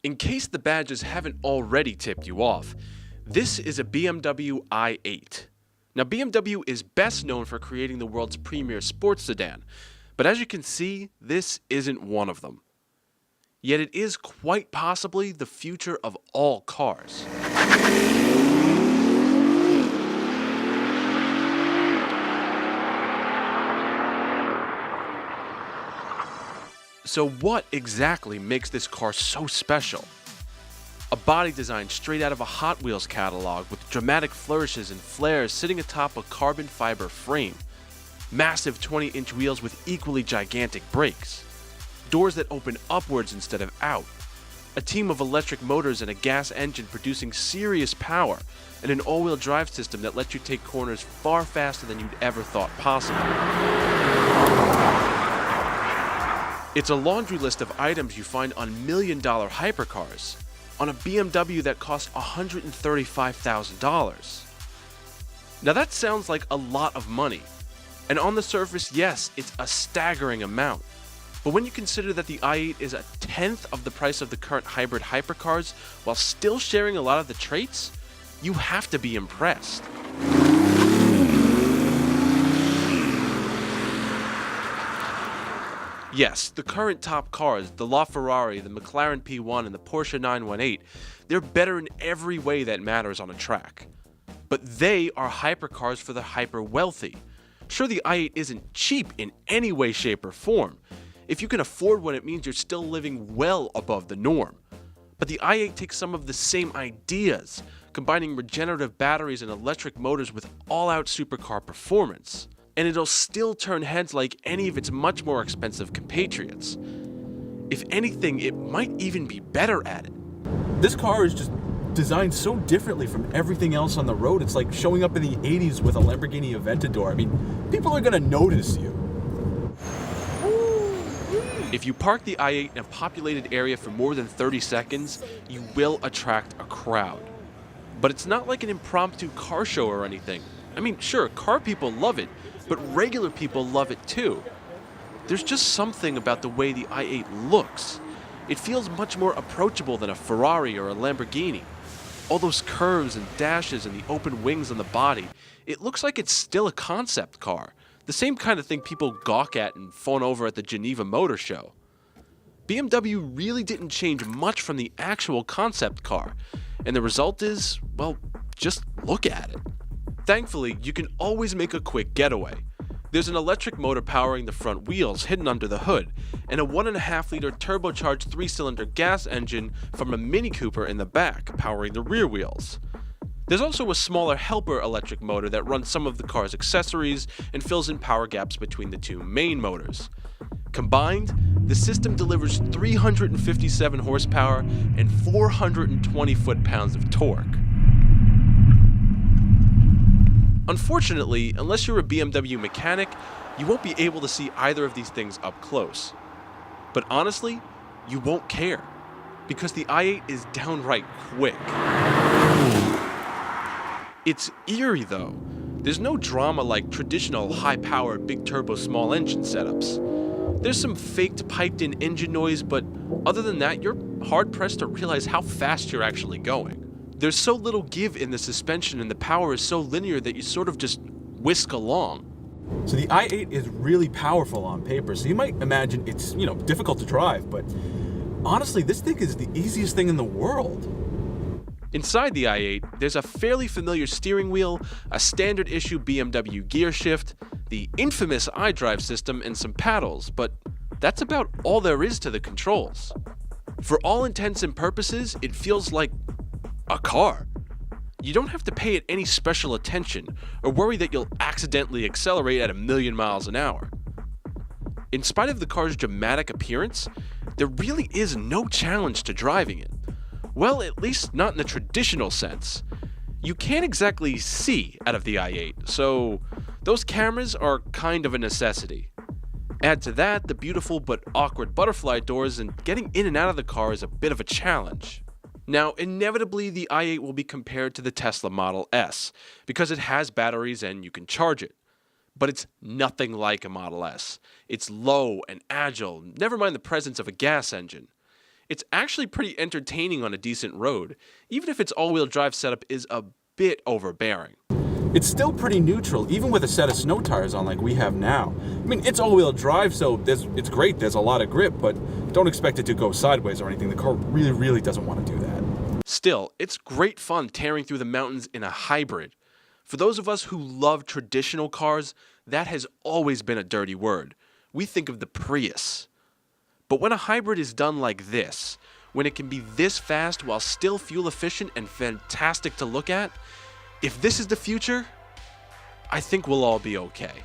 In case the badges haven't already tipped you off, this is a BMW i8. Now, BMW is best known for creating the world's premier sports sedan, but as you can see, this isn't one of them. Yet it is quite possibly the future of all cars. So what exactly makes this car so special? A body design straight out of a Hot Wheels catalog with dramatic flourishes and flares sitting atop a carbon fiber frame. Massive 20-inch wheels with equally gigantic brakes. Doors that open upwards instead of out. A team of electric motors and a gas engine producing serious power, and an all-wheel drive system that lets you take corners far faster than you'd ever thought possible. It's a laundry list of items you find on million-dollar hypercars, on a BMW that costs $135,000. Now that sounds like a lot of money, and on the surface, yes, it's a staggering amount. But when you consider that the i8 is a tenth of the price of the current hybrid hypercars while still sharing a lot of the traits, you have to be impressed. Yes, the current top cars, the LaFerrari, the McLaren P1, and the Porsche 918, they're better in every way that matters on a track. But they are hypercars for the hyper-wealthy. Sure, the i8 isn't cheap in any way, shape, or form. If you can afford one, it means you're still living well above the norm. But the i8 takes some of the same ideas, combining regenerative batteries and electric motors with all-out supercar performance. And it'll still turn heads like any of its much more expensive compatriots. If anything, it might even be better at it. This car is just designed so differently from everything else on the road. It's like showing up in the 80s with a Lamborghini Aventador. I mean, people are gonna notice you. If you park the i8 in a populated area for more than 30 seconds, you will attract a crowd. But it's not like an impromptu car show or anything. I mean, sure, car people love it, but regular people love it too. There's just something about the way the i8 looks. It feels much more approachable than a Ferrari or a Lamborghini. All those curves and dashes and the open wings on the body, it looks like it's still a concept car. The same kind of thing people gawk at and fawn over at the Geneva Motor Show. BMW really didn't change much from the actual concept car, and the result is, well, just look at it. Thankfully, you can always make a quick getaway. There's an electric motor powering the front wheels hidden under the hood, and a 1.5-liter turbocharged 3-cylinder gas engine from a Mini Cooper in the back, powering the rear wheels. There's also a smaller helper electric motor that runs some of the car's accessories and fills in power gaps between the two main motors. Combined, the system delivers 357 horsepower and 420 foot-pounds of torque. Unfortunately, unless you're a BMW mechanic, you won't be able to see either of these things up close. But honestly, you won't care, because the i8 is downright quick. It's eerie though. There's no drama like traditional high-powered big-turbo small-engine setups. There's some faked piped-in engine noise, but other than that, you're hard-pressed to realize how fast you're actually going. There's so little give in the suspension and the power is so linear that you sort of just whisk along. So the i8 is really powerful on paper, so you might imagine it's, difficult to drive, but honestly, this thing is the easiest thing in the world. Inside the i8, there's a fairly familiar steering wheel, a standard issue BMW gear shift, the infamous iDrive system, and some paddles, but that's about all there is to the controls. For all intents and purposes, it feels like a car. You don't have to pay it any special attention or worry that you'll accidentally accelerate at 1,000,000 miles an hour. In spite of the car's dramatic appearance, there really is no challenge to driving it. Well, at least not in the traditional sense. You can't exactly see out of the i8, so those cameras are kind of a necessity. Add to that the beautiful but awkward butterfly doors, and getting in and out of the car is a bit of a challenge. Now, inevitably, the i8 will be compared to the Tesla Model S, because it has batteries and you can charge it. But it's nothing like a Model S. It's low and agile, never mind the presence of a gas engine. It's actually pretty entertaining on a decent road, even if its all-wheel drive setup is a bit overbearing. It's still pretty neutral, even with a set of snow tires on like we have now. I mean, it's all-wheel drive, so it's great. There's a lot of grip, but don't expect it to go sideways or anything. The car really, really doesn't want to do that. Still, it's great fun tearing through the mountains in a hybrid. For those of us who love traditional cars, that has always been a dirty word. We think of the Prius. But when a hybrid is done like this, when it can be this fast while still fuel efficient and fantastic to look at, if this is the future, I think we'll all be okay.